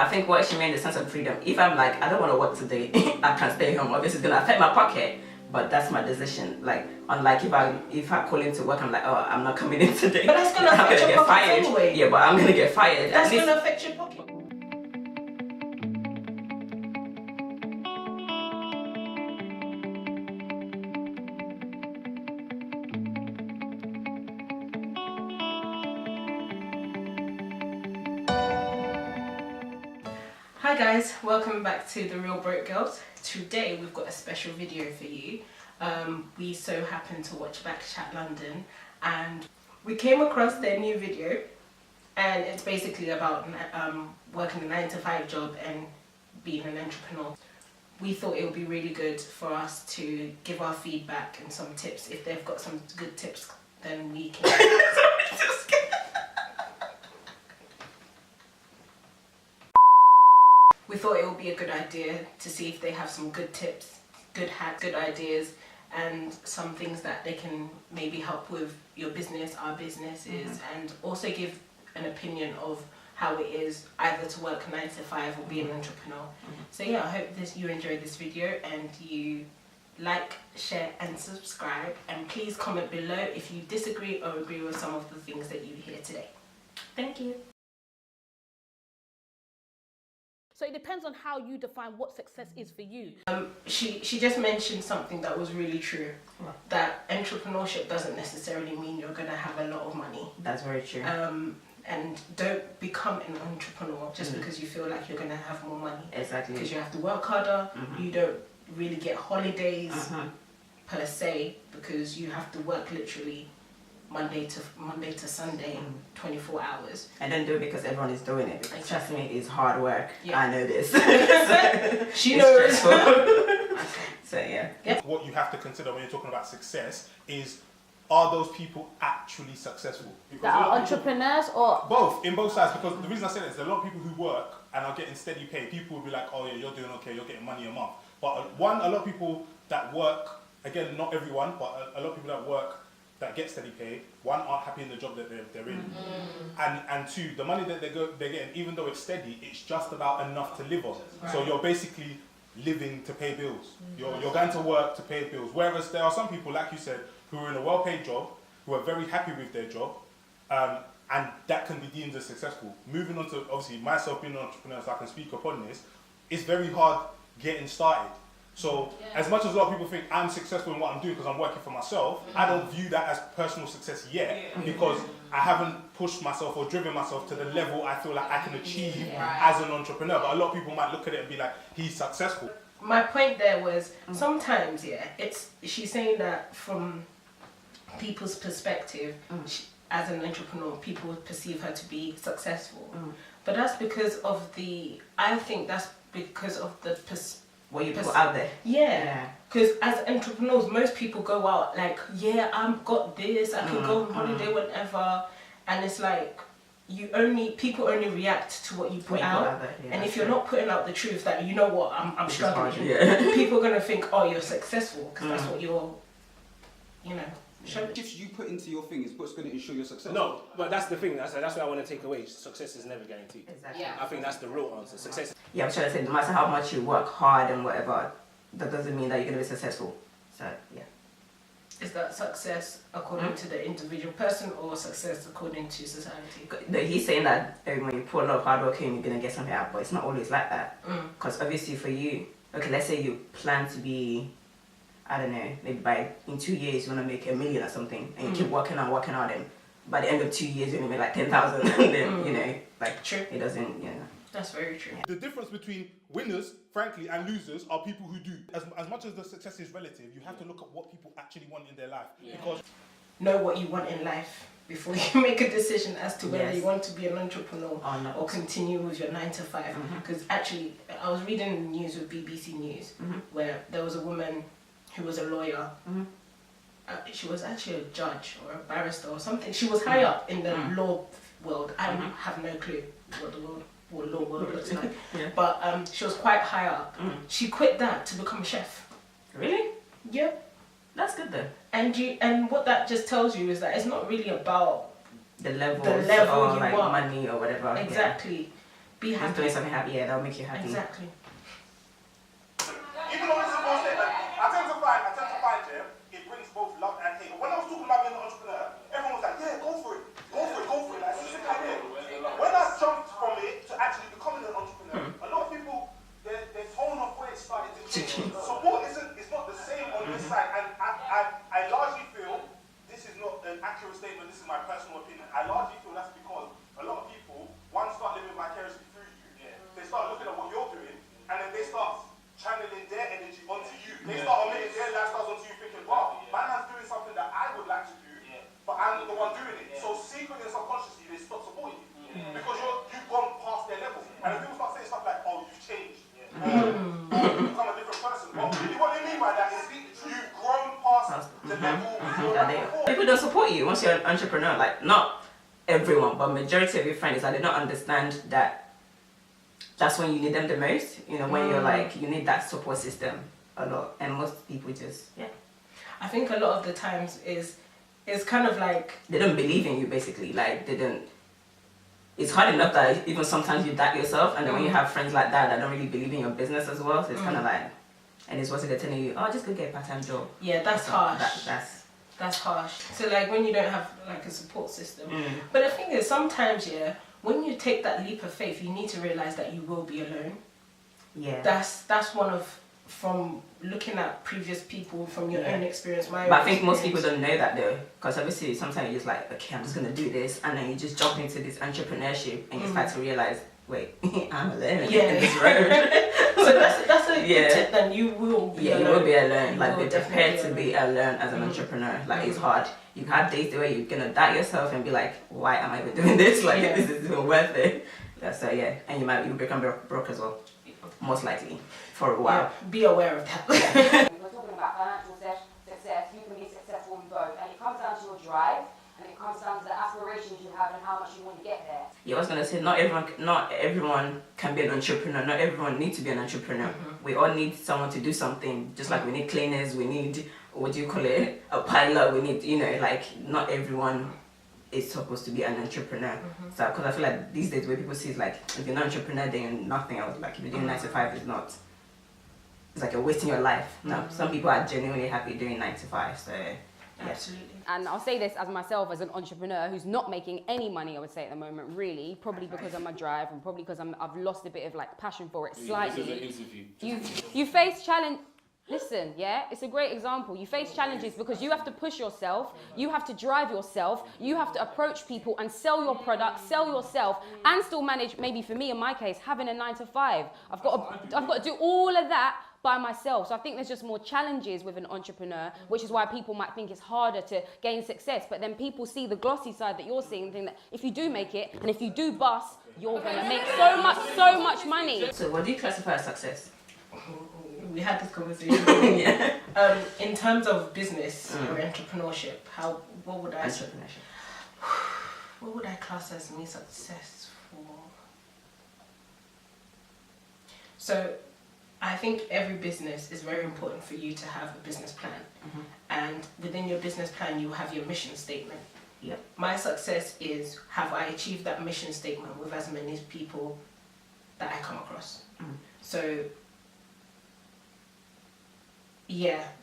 I think what she meant in the sense of freedom. If I'm like, I don't want to work today, I can stay home. Obviously, it's gonna affect my pocket, but that's my decision. Like, unlike if I call into work, I'm like, oh, I'm not coming in today. But that's gonna affect your pocket anyway. Yeah, but I'm gonna get fired. That's gonna affect your pocket. Hi guys, welcome back to The Real Broke Girls. Today we've got a special video for you. We so happened to watch BkChat Ldn and we came across their new video, and it's basically about working a 9-to-5 job and being an entrepreneur. We thought it would be really good for us to give our feedback and some tips. If they've got some good tips, then we can... We thought it would be a good idea to see if they have some good tips, good hacks, good ideas, and some things that they can maybe help with your business, our businesses, and also give an opinion of how it is either to work 9-to-5 or be an entrepreneur. So yeah, I hope you enjoyed this video and you like, share and subscribe, and please comment below if you disagree or agree with some of the things that you hear today. Thank you. So it depends on how you define what success is for you. She just mentioned something that was really true. Right. That entrepreneurship doesn't necessarily mean you're going to have a lot of money. That's very true. And don't become an entrepreneur just because you feel like you're going to have more money. Exactly. Because you have to work harder. You don't really get holidays per se, because you have to work literally Monday to Sunday, 24 hours. And don't do it because everyone is doing it. Because trust me, it's hard work. Yeah. I know this. She knows. So yeah. Yep. What you have to consider when you're talking about success is, are those people actually successful? Because that are entrepreneurs or? Both, in both sides. Because the reason I say that is, there are a lot of people who work and are getting steady pay. People will be like, oh yeah, you're doing okay, you're getting money a month. But a lot of people that work, again, not everyone, but a lot of people that work that get steady pay, one, aren't happy in the job that they're in, and two, the money that they're getting, even though it's steady, it's just about enough to live on. Right. So you're basically living to pay bills. You're going to work to pay bills. Whereas there are some people, like you said, who are in a well-paid job, who are very happy with their job, and that can be deemed as successful. Moving on to, obviously, myself being an entrepreneur, so I can speak upon this, it's very hard getting started. So, as much as a lot of people think I'm successful in what I'm doing because I'm working for myself, I don't view that as personal success yet, because I haven't pushed myself or driven myself to the level I feel like I can achieve as an entrepreneur. But a lot of people might look at it and be like, he's successful. My point there was, sometimes, she's saying that from people's perspective, as an entrepreneur, people perceive her to be successful. But that's because of I think that's because of the what you put out there. Yeah. Because as entrepreneurs, most people go out like, yeah, I've got this, I can go on holiday whenever. And it's like, people only react to what you put out. And if you're not putting out the truth that, you know what, I'm struggling, people are going to think, oh, you're successful, because that's what you're, Shifts you put into your thing is what's going to ensure your success. No, but that's the thing. That's what I want to take away. Success is never guaranteed. Exactly. I think that's the real answer. Success. Yeah, I'm trying to say, no matter how much you work hard and whatever, that doesn't mean that you're going to be successful. So, yeah. Is that success according to the individual person, or success according to society? He's saying that when you put a lot of hard work in, you're going to get something out, but it's not always like that. Because obviously for you, okay, let's say you plan to be, I don't know, maybe in 2 years you want to make $1 million or something, and you keep working out, and by the end of 2 years you're going to make like 10,000, and then, true. It doesn't, That's very true. The difference between winners, frankly, and losers are people who do. As much as the success is relative, you have to look at what people actually want in their life. Because know what you want in life before you make a decision as to whether you want to be an entrepreneur or continue with your 9-to-5. Because actually, I was reading the news with BBC News where there was a woman who was a lawyer. She was actually a judge or a barrister or something. She was high up in the law world. I have no clue what law world looks like. But she was quite high up. She quit that to become a chef. Really? Yeah. That's good though. And what that just tells you is that it's not really about the level you or want. money or whatever. Exactly. Be Just happy. doing something happy, yeah, that'll make you happy. Exactly. Even though it's a bold statement, I tend to find, Jim, it brings both love and hate. When I was talking about being an entrepreneur, everyone was like, yeah, go for it. Like, it's a sick idea. When I jumped from it to actually becoming an entrepreneur, a lot of people, their tone of voice started to change. Support is not the same on this side, and I largely feel, this is not an accurate statement, this is my personal opinion, I largely feel that's because a lot of people, one, start living vicariously through you, they start looking at what you're doing, and then they start channeling their energy onto you. They start omitting their lifestyles onto you, thinking, wow, my man's doing something that I would like to do, but I'm not the one doing it. So secretly and subconsciously, they stop supporting you. Because you've gone past their level. And if people start saying stuff like, oh, you've changed, or you've become a different person, well, really what they mean by that is you've grown past the level you were at before. People don't support you once you're an entrepreneur. Like, not everyone, but majority of your friends, like, they don't understand that that's when you need them the most. You know, when you're like, you need that support system a lot. And most people just, I think a lot of the times is kind of like, they don't believe in you, basically. Like, they don't. It's hard enough that even sometimes you doubt yourself, and then when you have friends like that don't really believe in your business as well, so it's kind of like, and it's what they're telling you, oh, just go get a part-time job. Yeah, that's harsh. That's harsh. So like when you don't have like a support system. But the thing is, sometimes, when you take that leap of faith, you need to realize that you will be alone. Yeah. That's one of, from looking at previous people, from your own experience, my own But I think most experience. people don't know that though, because obviously sometimes you're just like, okay, I'm just gonna do this, and then you just jump into this entrepreneurship, and you start to realize, wait, I'm alone in this road. So that's a good tip. Then you will be alone. You will be alone. Like, be definitely prepared to be alone as an entrepreneur. Like, it's hard. You have days where you're gonna doubt yourself and be like, why am I even doing this? Like, this is even worth it. So and you become broke as well, most likely, for a while. Yeah, be aware of that. We're talking about financial success. You can be successful in both, and it comes down to your drive, and it comes down to the aspirations you have and how much you want to get there. Yeah, I was gonna say, not everyone can be an entrepreneur. Not everyone needs to be an entrepreneur. We all need someone to do something. Just like we need cleaners, we need, what do you call it, a pilot. We need, like, not everyone is supposed to be an entrepreneur. So, because I feel like these days where people see is like, if you're not an entrepreneur, then you're nothing else. Like, if you're doing 9 to 5, it's not. It's like you're wasting your life. No, some people are genuinely happy doing 9 to 5. So. Absolutely. And I'll say this as myself, as an entrepreneur who's not making any money, I would say at the moment, really, probably because of my drive and probably because I've lost a bit of like passion for it slightly. This is an interview. You face challenge. Listen, it's a great example. You face challenges because you have to push yourself, you have to drive yourself, you have to approach people and sell your product, sell yourself, and still manage, maybe for me in my case, having a 9 to 5. I've got to do all of that by myself. So I think there's just more challenges with an entrepreneur, which is why people might think it's harder to gain success. But then people see the glossy side that you're seeing and think that if you do make it and if you do bust, you're gonna make so much money. So what do you classify as success? We had this conversation. In terms of business or entrepreneurship, what would I class as me successful? So I think every business is very important for you to have a business plan. And within your business plan, you have your mission statement. Yep. My success is, have I achieved that mission statement with as many people that I come across? So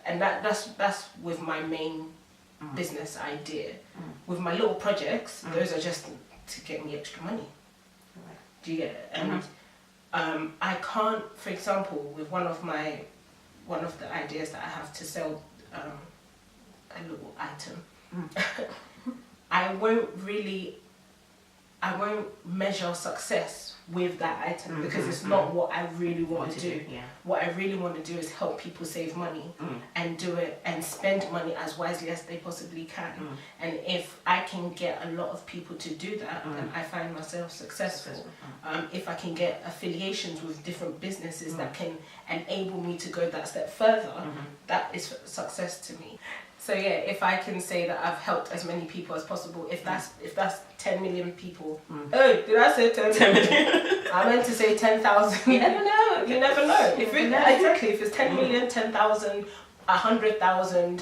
and that's with my main business idea. With my little projects, those are just to get me extra money. Do you get it? And I can't, for example, with one of the ideas that I have to sell a little item, I won't measure success with that item because it's not what I really want to do. What I really want to do is help people save money and do it and spend money as wisely as they possibly can. And if I can get a lot of people to do that, then I find myself successful. If I can get affiliations with different businesses that can enable me to go that step further, that is success to me. So if I can say that I've helped as many people as possible, if that's 10 million people. Oh, did I say 10 million? I meant to say 10,000. You never know. You never know. Exactly, if it's 10 million, 10,000, 100,000,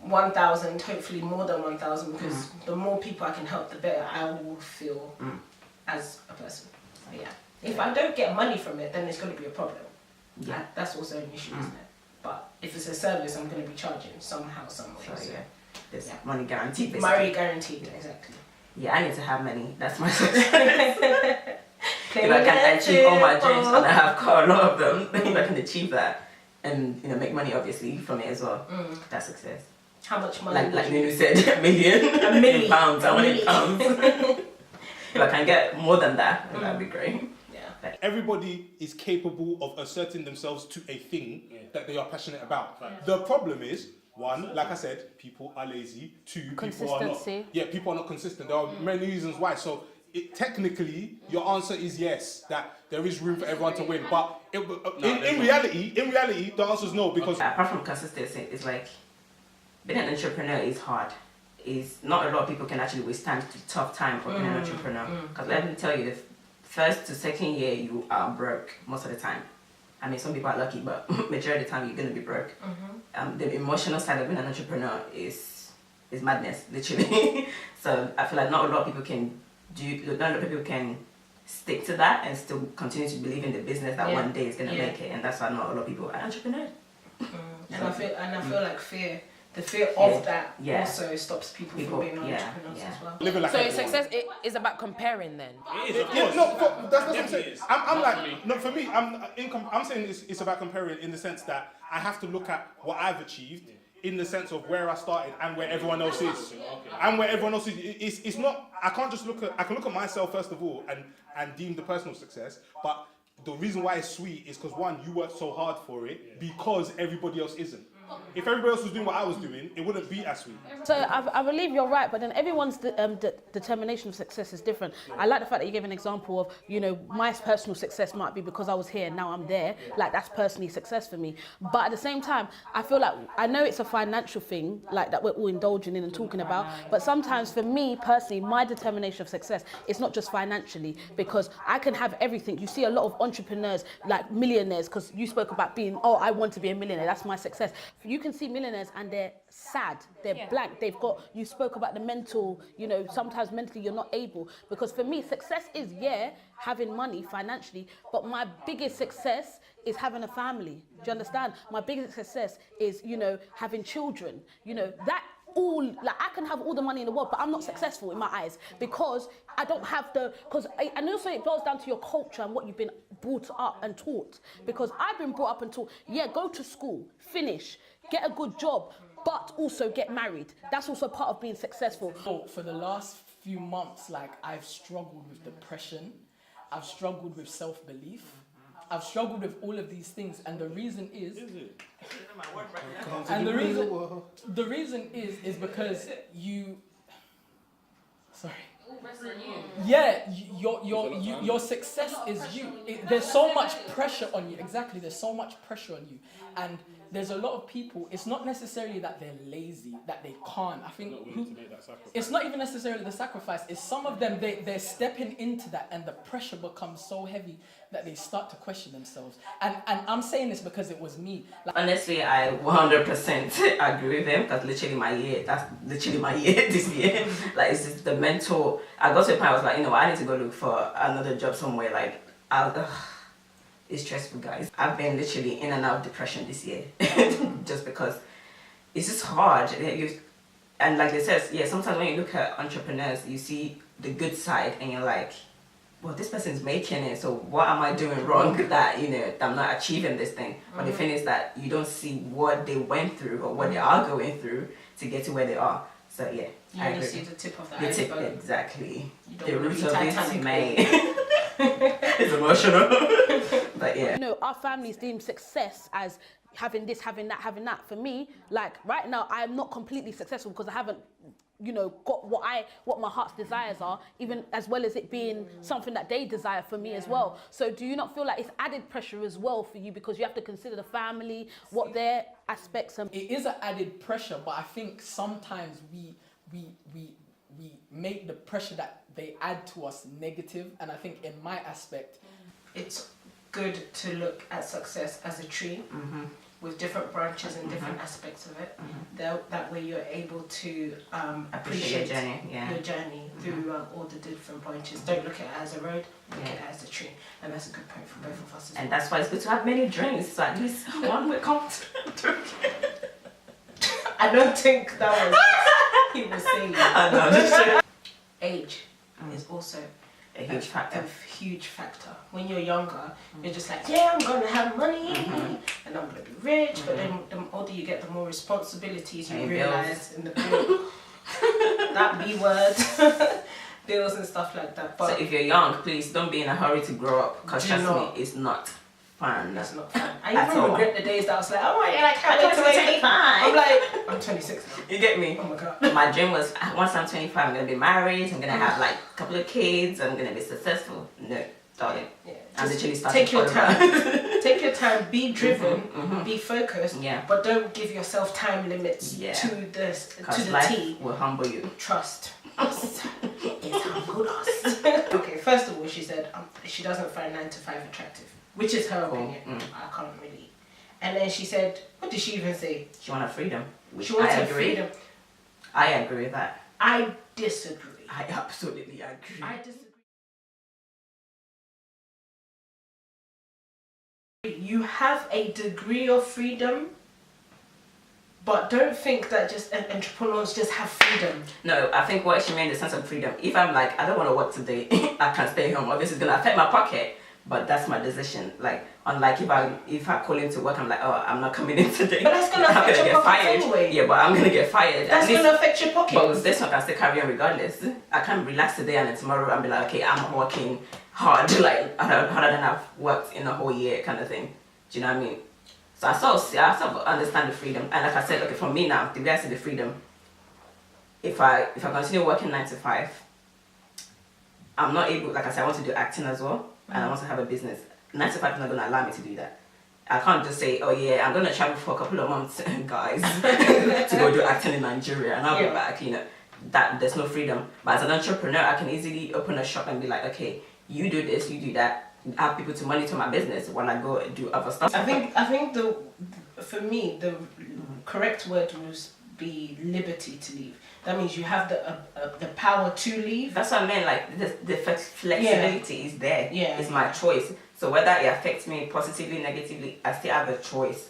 1,000, hopefully more than 1,000, because the more people I can help, the better I will feel as a person. So yeah, if I don't get money from it, then there's going to be a problem. Yeah. That's also an issue, isn't it? But if it's a service, I'm going to be charging somehow, some way. So yeah, there's money guaranteed. Basically. Money guaranteed, exactly. Yeah, I need to have money. That's my success. If I can achieve all my dreams, and I have quite a lot of them, if I can achieve that and make money obviously from it as well, that's success. How much money? Like Nunu said, a million pounds. I want it pounds. If I can get more than that, then that'd be great. Yeah. Everybody is capable of asserting themselves to a thing that they are passionate about. The problem is, one, like I said, people are lazy. Two, people are not. Yeah, people are not consistent. There are many reasons why. So technically, your answer is yes, that there is room for everyone to win. But in reality, the answer is no, because apart from consistency, it's like being an entrepreneur is hard. Is not a lot of people can actually withstand the tough time for being an entrepreneur. Because let me tell you, the first to second year you are broke most of the time. I mean, some people are lucky, but majority of the time you're gonna be broke. The emotional side of being an entrepreneur is madness, literally. So I feel like not a lot of people can not a lot of people can stick to that and still continue to believe in the business that one day is gonna make it, and that's why not a lot of people are entrepreneurs. And I feel like the fear of that also stops people from being entrepreneurs as well. living like So everyone. success is about comparing then. It is, of Yeah, course. no, that's what I'm saying. Definitely is. I'm like, no, for me, I'm saying it's about comparing in the sense that I have to look at what I've achieved in the sense of where I started and where everyone else is. And where everyone else is. It's not, I can't just I can look at myself first of all and deem the personal success, but the reason why it's sweet is because one, you worked so hard for it because everybody else isn't. If everybody else was doing what I was doing, it wouldn't be as sweet. So I believe you're right, but then everyone's determination of success is different. I like the fact that you gave an example of, my personal success might be because I was here, now I'm there. Like, that's personally success for me. But at the same time, I feel like, I know it's a financial thing, like that we're all indulging in and talking about, but sometimes for me personally, my determination of success is not just financially, because I can have everything. You see a lot of entrepreneurs, like millionaires, because you spoke about being, I want to be a millionaire, that's my success. You can see millionaires and they're sad, they're blank, you spoke about the mental, sometimes mentally you're not able. Because for me, success is, having money financially, but my biggest success is having a family. Do you understand? My biggest success is, having children. That all, like, I can have all the money in the world, but I'm not successful in my eyes because I don't have and also it goes down to your culture and what you've been brought up and taught. Because I've been brought up and taught, go to school, finish, get a good job, but also get married. That's also part of being successful. For the last few months, I've struggled with depression, I've struggled with self-belief, I've struggled with all of these things, and the reason is because your success is you. There's so much pressure on you. Exactly, there's so much pressure on you, and there's a lot of people. It's not necessarily that they're lazy, that they can't. I think it's not even necessarily the sacrifice. It's some of them they're stepping into that, and the pressure becomes so heavy that they start to question themselves. And I'm saying this because it was me. Honestly, I 100% agree with him, because that's literally my year this year. Like, it's just the mental. I got to a point I was like, I need to go look for another job somewhere. Like, it's stressful, guys. I've been literally in and out of depression this year, just because it's just hard. And like they said, sometimes when you look at entrepreneurs, you see the good side, and you're like, well, this person's making it, so what am I doing wrong that, I'm not achieving this thing? But the thing is that you don't see what they went through or what they are going through to get to where they are. So you only see the tip of the iceberg. Exactly. The root of it may it's emotional. But our families deem success as having this, having that, having that. For me, like right now, I'm not completely successful because I haven't, got what my heart's desires are, even as well as it being something that they desire for me as well. So do you not feel like it's added pressure as well for you, because you have to consider the family, what their aspects are? It is an added pressure, but I think sometimes we make the pressure that they add to us negative. And I think in my aspect, it's good to look at success as a tree. with different branches and different aspects of it. That way you're able to appreciate your journey through all the different branches. Don't look at it as a road, look at it as a tree. And that's a good point for both of us as well. And that's why it's good to have many drinks, so at least one will come to I don't think that was what he was saying. I know. Age is also a huge factor. A huge factor. When you're younger, you're just like, yeah, I'm gonna have money and I'm gonna be rich. But then the older you get, the more responsibilities you realize in the bill. That B word, bills and stuff like that. But so if you're young, please don't be in a hurry to grow up, because trust me, it's not fun. That's not fun. I even regret the days that I was like, oh my god, I can't wait to 25. I'm like, I'm 26 now. You get me? Oh my god. My dream was, once I'm 25, I'm gonna be married, I'm gonna have like a couple of kids, I'm gonna be successful. No, darling. Yeah. I'm literally starting. Take your time. Take your time. Be driven. Be focused. Yeah. But don't give yourself time limits to the life T. Will humble you. Trust us. It's humbled us. Okay. First of all, she said she doesn't find 9 to 5 attractive, which is her opinion. I can't really. And then she said, what did she even say? She wanted freedom. She wanted freedom. I agree with that. I disagree. I absolutely agree. I disagree. You have a degree of freedom, but don't think that just entrepreneurs just have freedom. No, I think what she meant in the sense of freedom. If I'm like, I don't want to work today, I can stay home. Obviously, it's gonna affect my pocket, but that's my decision. Like, unlike if I call in to work, I'm like, oh, I'm not coming in today. But that's gonna affect your pocket anyway. Yeah, but I'm gonna get fired. That's gonna affect your pocket. But with this one, I can still carry on regardless. I can relax today and then tomorrow I'll be like, okay, I'm working hard, like harder than I've worked in a whole year, kind of thing. Do you know what I mean? So I sort of understand the freedom, and like I said, okay, for me now, the way I see the freedom, if I continue working 9 to 5, I'm not able. Like I said, I want to do acting as well, and I want to have a business. 9 to 5 is not going to allow me to do that. I can't just say, oh yeah, I'm going to travel for a couple of months, guys, to go do acting in Nigeria, and I'll be back. You know, that there's no freedom. But as an entrepreneur, I can easily open a shop and be like, okay, you do this, you do that. Have people to monitor my business when I go and do other stuff. I think for me the correct word would be liberty to leave. That means you have the power to leave. That's what I meant. Like the flexibility is there. Yeah, it's my choice. So whether it affects me positively, negatively, I still have a choice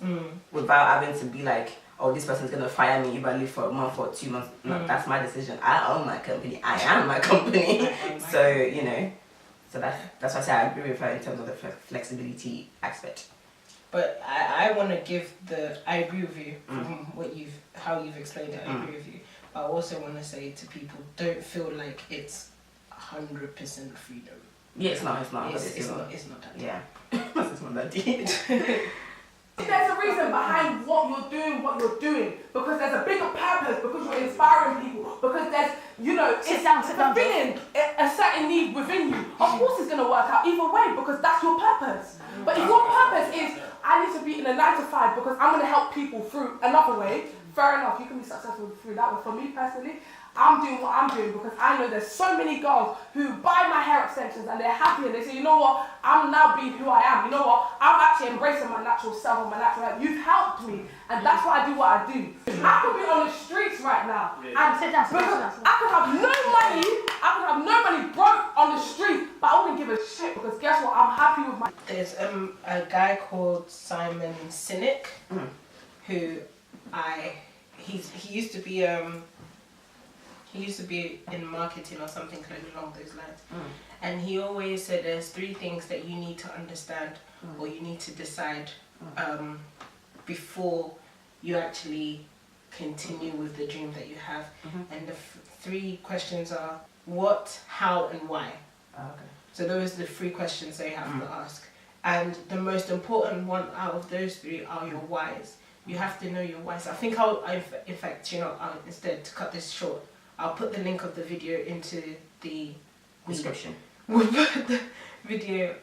without having to be like, oh, this person's gonna fire me if I leave for a month or 2 months. No, that's my decision. I own my company. I am my company. So you know. So that's why I say I agree with her in terms of the flexibility aspect. But I want to give I agree with you from how you've explained it. I agree with you. But I also want to say to people, don't feel like it's 100% freedom. Yeah, it's not. It's not that deep. Yeah, it's not that deep. There's a reason behind what you're doing, because there's a bigger purpose, because you're inspiring people, because there's, it's fulfilling a certain need within you. Of course it's going to work out either way, because that's your purpose. But if your purpose is, I need to be in a 9 to 5 because I'm going to help people through another way, fair enough, you can be successful through that. But for me personally, I'm doing what I'm doing because I know there's so many girls who buy my hair extensions and they're happy and they say, you know what, I'm now being who I am. You know what, I'm actually embracing my natural self and my natural life. You've helped me, and that's why I do what I do. I could be on the streets right now and I could have no money, broke on the street, but I wouldn't give a shit because guess what, I'm happy with my... There's a guy called Sinek who he used to be in marketing or something along those lines. And he always said there's 3 things that you need to understand or you need to decide before you actually continue with the dream that you have. And the 3 questions are what, how, and why. So those are the 3 questions they have to ask. And the most important one out of those 3 are your whys. You have to know your whys. I think in fact, instead, to cut this short, I'll put the link of the video into the description. We'll put the video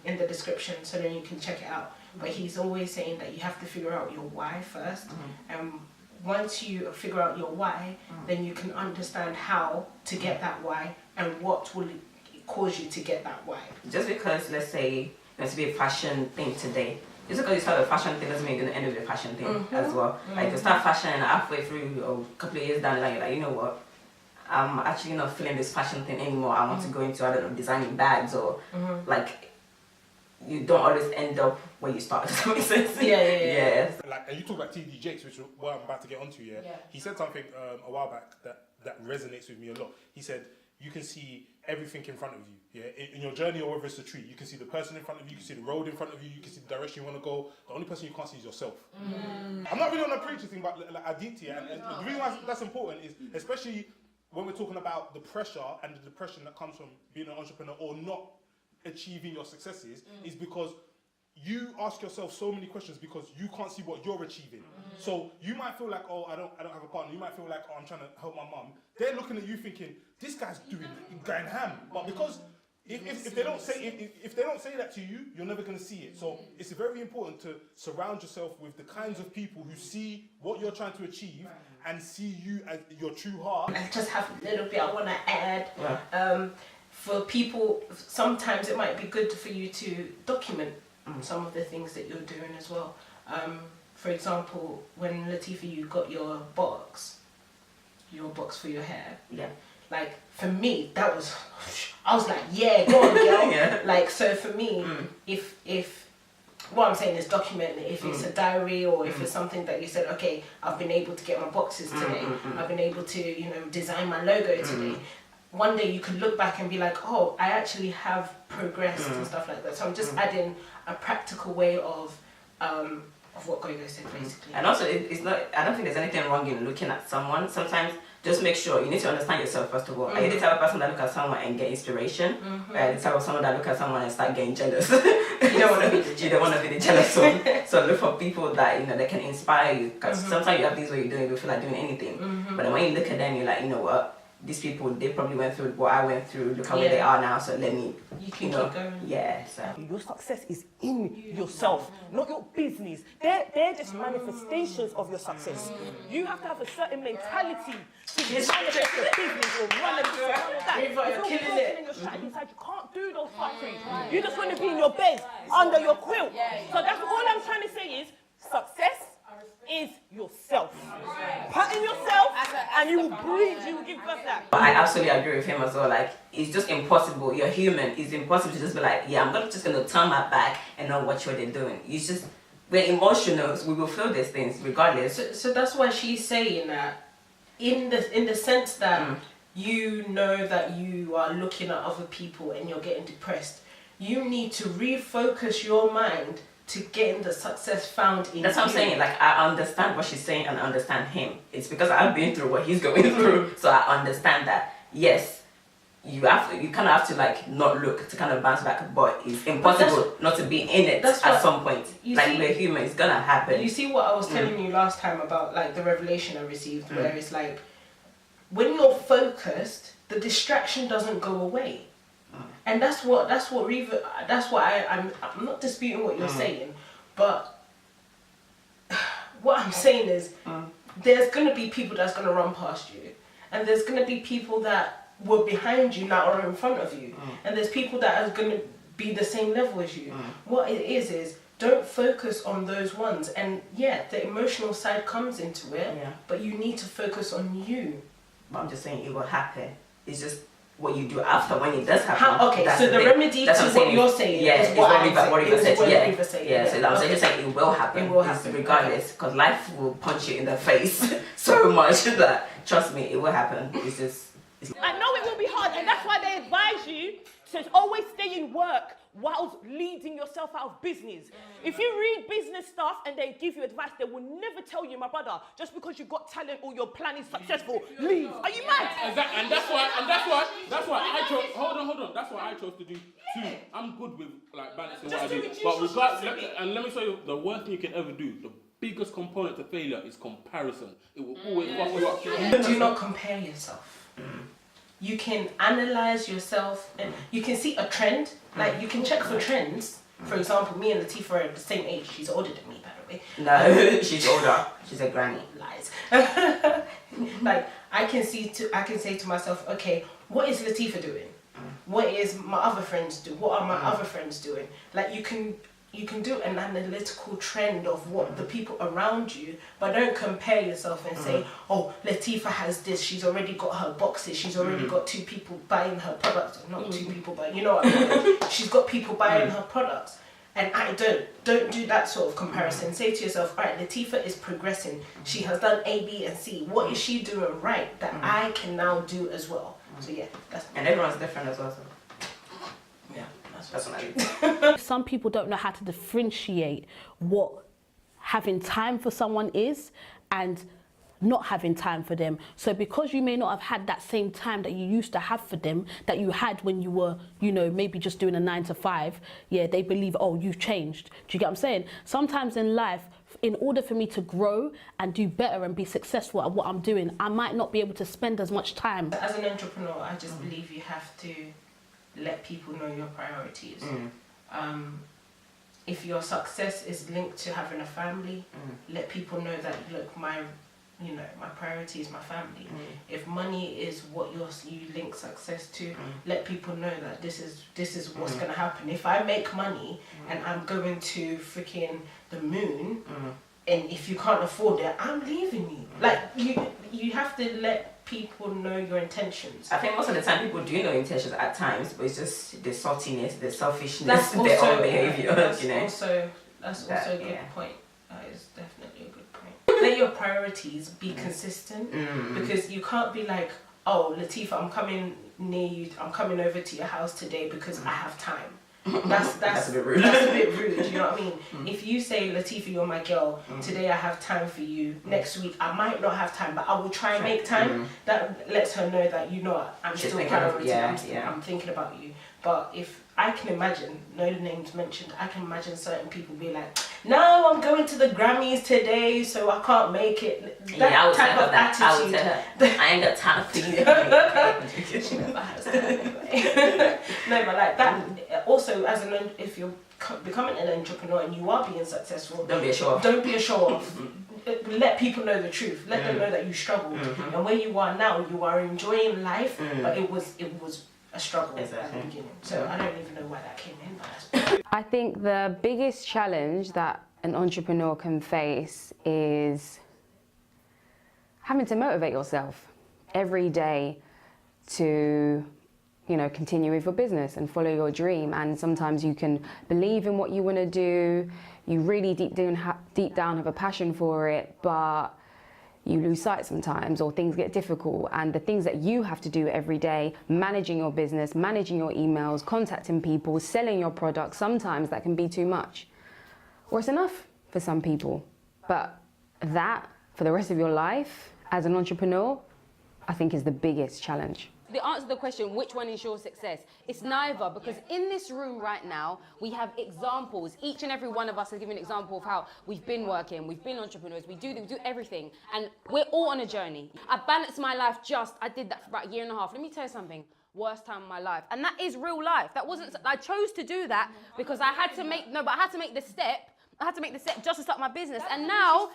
in the description so then you can check it out. But he's always saying that you have to figure out your why first. And once you figure out your why, then you can understand how to get that why and what will cause you to get that why. Just because, let's say, there's to be a fashion thing today, just because you start a fashion thing doesn't mean you're gonna end with a fashion thing as well. Like you start fashion and halfway through or a couple of years down the line, you're like, you know what? I'm actually not feeling this fashion thing anymore. I want to go into, I don't know, designing bags or like you don't always end up where you start. Does that make sense? Yeah. Like, and you talk about TD Jakes, which is what I'm about to get onto. Yeah. He said something a while back that resonates with me a lot. He said you can see everything in front of you. Yeah. In your journey, or whether it's a tree, you can see the person in front of you. You can see the road in front of you. You can see the direction you want to go. The only person you can't see is yourself. I'm not really on a preacher thing, but like Aditya, and the reason why that's important is especially when we're talking about the pressure and the depression that comes from being an entrepreneur or not achieving your successes, is because you ask yourself so many questions because you can't see what you're achieving. So you might feel like, oh, I don't have a partner. You might feel like, oh, I'm trying to help my mum. They're looking at you thinking, this guy's going ham. But because if they don't say that to you, you're never going to see it. So it's very important to surround yourself with the kinds of people who see what you're trying to achieve and see you as your true heart. I just have a little bit I want to add. For people, sometimes it might be good for you to document some of the things that you're doing as well. For example, when Latifah, you got your box for your hair. Yeah. Like for me, that was, I was like, yeah, go on, girl. Yeah. Like so for me, if what I'm saying is document it. If it's a diary or if it's something that you said, okay, I've been able to get my boxes today. I've been able to, design my logo today. One day you could look back and be like, oh, I actually have progressed and stuff like that. So I'm just adding a practical way of what Gogo said, basically. And also, it's not. I don't think there's anything wrong in looking at someone. Sometimes, just make sure you need to understand yourself first of all. Are you the type of person that look at someone and get inspiration? Or are you the type of someone that look at someone and start getting jealous? You don't want to be the jealous. You don't want to be the jealous one. So look for people that that can inspire you. Because sometimes you have these where you don't even feel like doing anything. But then when you look at them, you're like, you know what? These people, they probably went through what I went through. Look how where they are now. So let me, you can keep going. Yeah. So your success is in yourself, not your business. They're just manifestations of your success. You have to have a certain mentality to manifest your business or run a business. If you're killing it, in your strategy side, you can't do those factories. You just want to be in your bed under your quilt. So that's all I'm trying to say is success is yourself. Pattern yourself and you will breathe, you will give birth that. But I absolutely agree with him as well. Like, it's just impossible. You're human. It's impossible to just be like, yeah, I'm just going to turn my back and not watch what they're doing. It's just, we're emotional. So we will feel these things regardless. So that's why she's saying that in the sense that you know that you are looking at other people and you're getting depressed, you need to refocus your mind to getting the success found in That's what I'm saying. Like, I understand what she's saying and I understand him. It's because I've been through what he's going through, so I understand that. Yes, you kind of have to like not look to kind of bounce back, but it's impossible not to be in it at some point. Like, we're human, it's gonna happen. You see what I was telling you last time about like the revelation I received, where it's like when you're focused, the distraction doesn't go away. And I'm not disputing what you're saying, but what I'm saying is there's going to be people that's going to run past you, and there's going to be people that were behind you now are in front of you, and there's people that are going to be the same level as you. What it is don't focus on those ones, and the emotional side comes into it, but you need to focus on you. But I'm just saying it will happen. It's just what you do after when it does happen. So the remedy to what you're saying is what Riva said. So I'm just saying it will happen. It will happen regardless, because life will punch you in the face so much that, trust me, it will happen. It's just. I know it will be hard, and that's why they advise you to always stay in work whilst leading yourself out of business. If you read business stuff and they give you advice, they will never tell you, my brother, just because you got talent or your plan is successful, leave. Are you mad? Exactly, and that's why I chose. Hold on. That's what I chose to do too. I'm good with like balancing what I do. But let me tell you, the worst thing you can ever do, the biggest component to failure is comparison. It will always fuck you up. Do not compare yourself. You can analyze yourself and you can see a trend. Like, you can check for trends. For example, me and Latifah are the same age. She's older than me, by the way. No, she's older. She's a granny. Lies. Like, I can say to myself, okay, what is Latifah doing? What is my other friends doing? What are my other friends doing? Like, you can you can do an analytical trend of what the people around you, but don't compare yourself and say, oh, Latifah has this, she's already got her boxes, she's already got 2 people buying her products. Not 2 people, but you know what I mean. She's got people buying her products. And I don't do that sort of comparison. Say to yourself, all right, Latifah is progressing. She has done A, B, and C. What is she doing right that I can now do as well? So yeah, that's... And everyone's different as well. So. Yeah, that's what I do. Some people don't know how to differentiate what having time for someone is and not having time for them. So because you may not have had that same time that you used to have for them, that you had when you were, you know, maybe just doing a 9 to 5, yeah, they believe, oh, you've changed. Do you get what I'm saying? Sometimes in life, in order for me to grow and do better and be successful at what I'm doing, I might not be able to spend as much time. As an entrepreneur, I just believe you have to let people know your priorities. If your success is linked to having a family, let people know that, look, my priority is my family. If money is what you link success to, let people know that this is what's going to happen. If I make money and I'm going to freaking the moon, and if you can't afford it, I'm leaving you. Like you have to let people know your intentions. I think most of the time people do know intentions at times, but it's just the saltiness, the selfishness, their own behaviour. That's you know. also a good point. That is definitely a good point. Let your priorities be consistent, because you can't be like, oh, Latifah, I'm coming near you, I'm coming over to your house today because I have time. That's a bit rude. That's a bit rude, you know what I mean? If you say, Latifah, you're my girl, today I have time for you, next week I might not have time, but I will try and make time, that lets her know that, you know, I'm still priority, I'm thinking about you. But if I can imagine, no names mentioned, I can imagine certain people be like, no, I'm going to the Grammys today, so I can't make it. That type of attitude. I ain't got time for you. She never has time anyway. No, but like that, also, if you're becoming an entrepreneur and you are being successful, don't be a show off. Don't be a show off. Let people know the truth. Let them know that you struggled. And where you are now, you are enjoying life, but it was a struggle at the beginning. So I don't even know why that came in. But I think the biggest challenge that an entrepreneur can face is having to motivate yourself every day to, you know, continue with your business and follow your dream. And sometimes you can believe in what you want to do, you really deep down have a passion for it, but you lose sight sometimes, or things get difficult, and the things that you have to do every day, managing your business, managing your emails, contacting people, selling your products, sometimes that can be too much. Or it's enough for some people. But that, for the rest of your life, as an entrepreneur, I think is the biggest challenge. The answer to the question, which one ensures success? It's neither, because in this room right now, we have examples. Each and every one of us has given an example of how we've been working, we've been entrepreneurs, we do everything, and we're all on a journey. I balanced my life I did that for about a year and a half. Let me tell you something, worst time of my life. And that is real life. That wasn't, I chose to do that because I had to make the step. I had to make the step just to start my business. And now,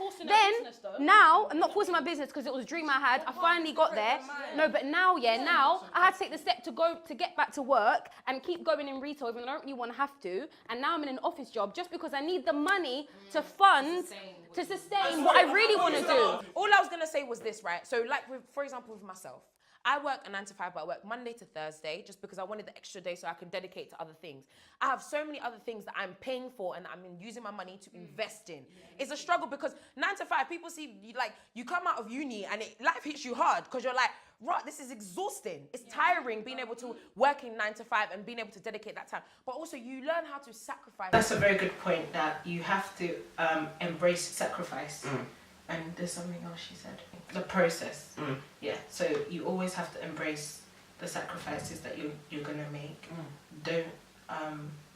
I'm not forcing my business because it was a dream I had. I finally got there. No, but now I had to take the step to get back to work and keep going in retail, even though I don't really want to have to. And now I'm in an office job just because I need the money to sustain what I really want to do. All I was going to say was this, right? So like, for example, with myself, I work a 9 to 5, but I work Monday to Thursday just because I wanted the extra day so I can dedicate to other things. I have so many other things that I'm paying for and I'm using my money to invest in. It's a struggle because 9 to 5, people see you come out of uni and life hits you hard because you're like, right, this is exhausting. It's tiring being able to work in 9 to 5 and being able to dedicate that time. But also you learn how to sacrifice. That's a very good point, that you have to embrace sacrifice. And there's something else she said. The process. Yeah, so you always have to embrace the sacrifices that you're going to make. Don't,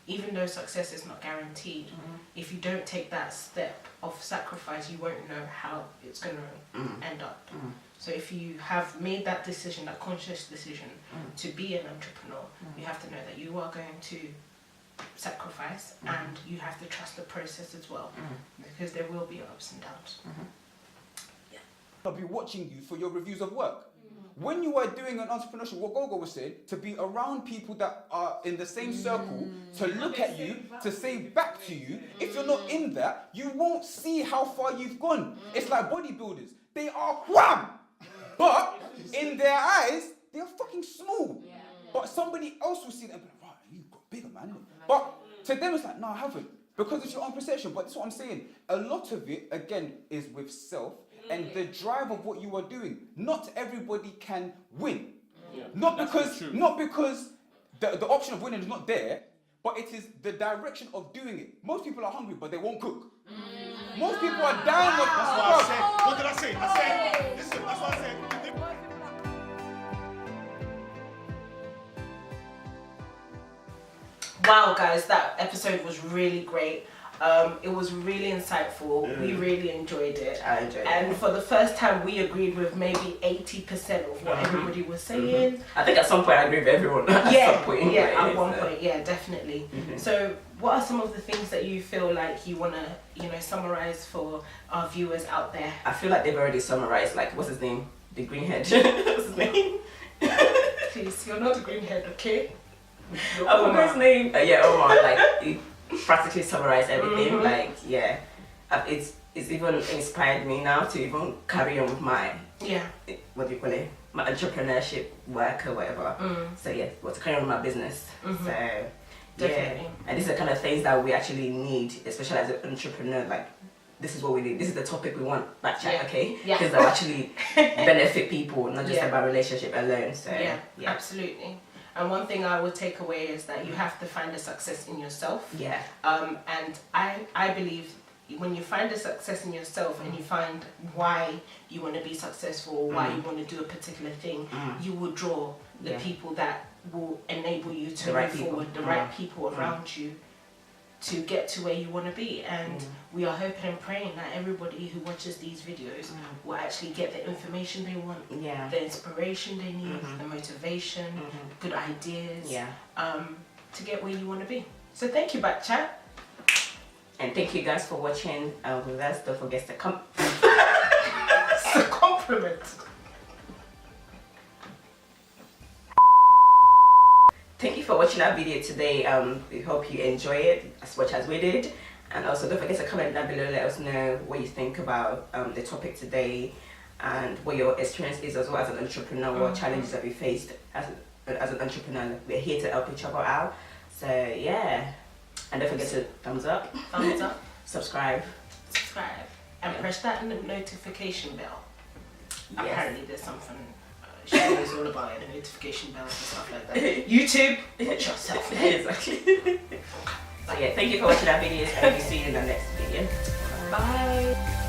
even though success is not guaranteed, if you don't take that step of sacrifice, you won't know how it's going to end up. So if you have made that decision, that conscious decision to be an entrepreneur, you have to know that you are going to sacrifice and you have to trust the process as well, because there will be ups and downs. I'll be watching you for your reviews of work. when you are doing an entrepreneurship, what Gogo was saying, to be around people that are in the same circle, to look at you, to say back to you, if you're not in that, you won't see how far you've gone. It's like bodybuilders. They are wham! But in their eyes, they are fucking small. But somebody else will see them and be like, right, you've got bigger, man. Innit? But to them, it's like, no, I haven't. Because it's your own perception. But that's what I'm saying. A lot of it, again, is with self and the drive of what you are doing. Not everybody can win. Not because the option of winning is not there, but it is the direction of doing it. Most people are hungry, but they won't cook. Most people are dying of That's what I said. What did I say? I said, listen, that's what I said. Wow, guys, that episode was really great. It was really insightful. We really enjoyed it. I enjoyed it. And for the first time, we agreed with maybe 80% of what everybody was saying. I think at some point I agree with everyone. At one point, definitely. So, what are some of the things that you feel like you want to, summarize for our viewers out there? I feel like they've already summarized, like, what's his name? The greenhead. What's his name? Please, you're not a greenhead, okay? I forgot his name. Omar. Like, he practically summarized everything. Like, it's even inspired me now to even carry on with my what do you call it? My entrepreneurship work or whatever. So to carry on with my business. So definitely. And these are the kind of things that we actually need, especially as an entrepreneur. Like, this is what we need. This is the topic we want. BkChat, okay? Because they'll actually benefit people, not just about relationship alone. So absolutely. And one thing I would take away is that you have to find the success in yourself. And I believe when you find the success in yourself and you find why you want to be successful, why you want to do a particular thing, you will draw the people that will enable you to move forward, the right people around you to get to where you want to be. And we are hoping and praying that everybody who watches these videos will actually get the information they want, the inspiration they need, the motivation, good ideas, to get where you want to be. So thank you, BkChat. And thank you guys for watching with us. Don't forget to come. It's a compliment. Thank you for watching our video today. We hope you enjoy it as much as we did. And also don't forget to comment down below, let us know what you think about the topic today and what your experience is as well as an entrepreneur, what challenges have you faced as an entrepreneur. We're here to help each other out. So and don't forget to thumbs up, subscribe, and press that notification bell. Apparently there's something she knows all about it, the notification bells and stuff like that. YouTube, watch yourself. Exactly. So thank you for watching our videos and we'll see you in the next video. Bye.